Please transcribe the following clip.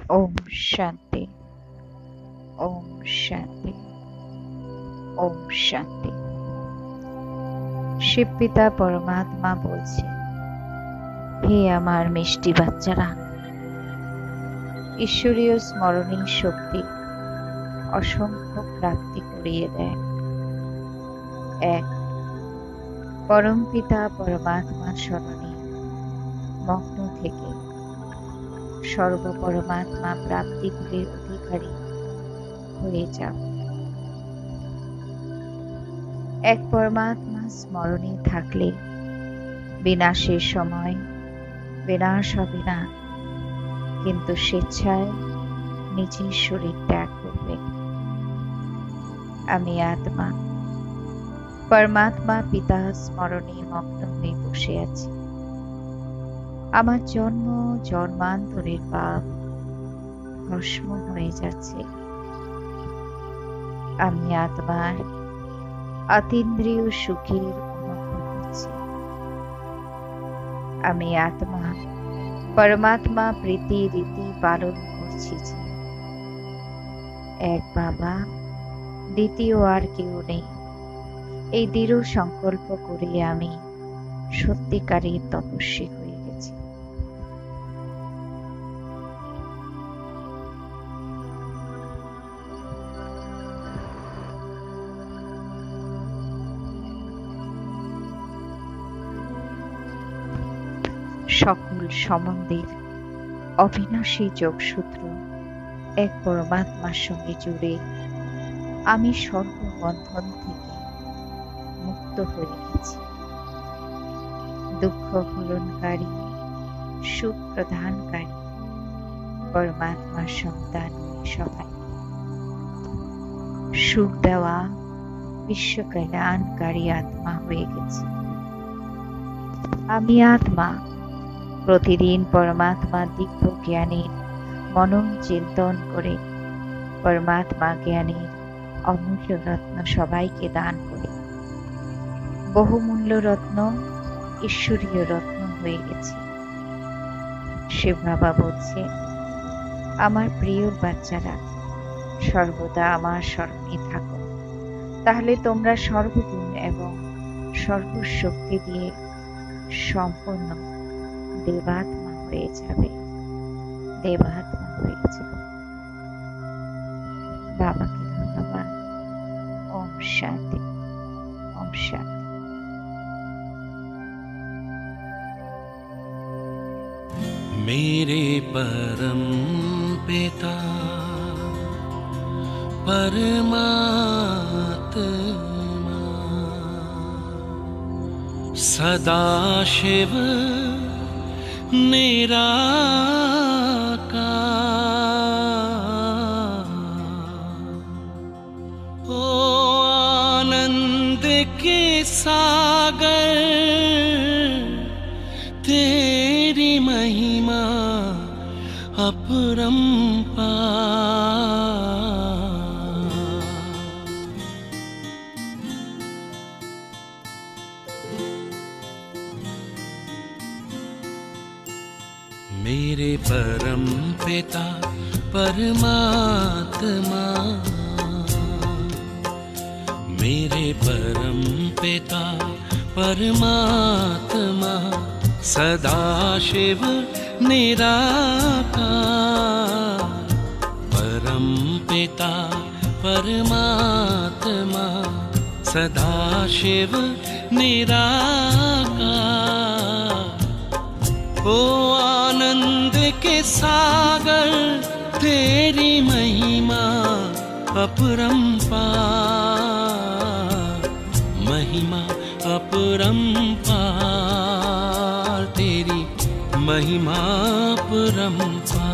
ओम शांति। ओम शांति। ओम शांति। শিব পিতা পরমাত্মা বলছে, হে আমার মিষ্টি বাচ্চারা, ঈশ্বরীয় স্মরণীয় শক্তি অসংখ্য প্রাপ্তি করিয়ে দেয়। এক, পরম পিতা পরমাত্মা স্মরণে মগ্ন থেকে সর্বপরমাত্মা প্রাপ্তিগুলির অধিকারী হয়ে যাও। এক পরমাত্মা স্মরণে থাকলে বিনাশের সময় বিনাশ হবে না, কিন্তু স্বেচ্ছায় নিজের শরীর ত্যাগ করবে। আমি আত্মা পরমাত্মা পিতা স্মরণে মগ্ন হয়ে বসে আছি। আমার জন্ম জন্মান্তরের পাপ ভস্ম হয়ে যাচ্ছে। আমি আত্মার অতীন্দ্রিয় সুখের অনুভব করছি। আমি আত্মা পরমাত্মা প্রীতি রীতি পালন করছি যে এক বাবা, দ্বিতীয় আর কেউ নেই। এই দৃঢ় সংকল্প করে আমি সত্যিকারের তপস্বী হয়ে গেছি। সকল সম্বন্ধের অবিনাশী যোগসূত্র এক পরমাত্মার সঙ্গে জুড়ে আমি সর্ববন্ধন থেকে মুক্ত হয়ে গেছি। দুঃখ পূরণকারী, সুখ প্রদানকারী পরমাত্মার সন্তান সবাই। সুখ দেওয়া বিশ্ব কল্যাণকারী আত্মা হয়ে গেছি। আমি আত্মা প্রতিদিন পরমাত্মা দিব্য জ্ঞানের মনন চিন্তন করে পরমাত্মা জ্ঞানের অমূল্য রত্ন সবাইকে দান করে বহুমূল্য রত্ন ঈশ্বরীয় রত্ন হয়ে গেছে। শিব বাবা বলছে, আমার প্রিয় বাচ্চারা, সর্বদা আমার স্মরণে থাকো, তাহলে তোমরা সর্বগুণ এবং সর্বশক্তি দিয়ে সম্পন্ন দেবাত্মা হয়ে যাবে। দেবাত্মা হয়ে যাবে। বাবাকে ধন্যবাদ। ওম শান্তি। ওম শান্তি। मेरे परम पिता परमात्मा सदाशिव निराकार, ओ आनंद के सागर, तेरी महिमा अपरंपार। मेरे परम पिता परमात्मा, मेरे परम पिता परमात्मा सदाशिव निराकार, परम पिता परमात्मा सदाशिव निराकार, ओ आनंद के सागर, तेरी महिमा अपरंपार। महिमा अपरंपार, तेरी महिमा अपरंपार।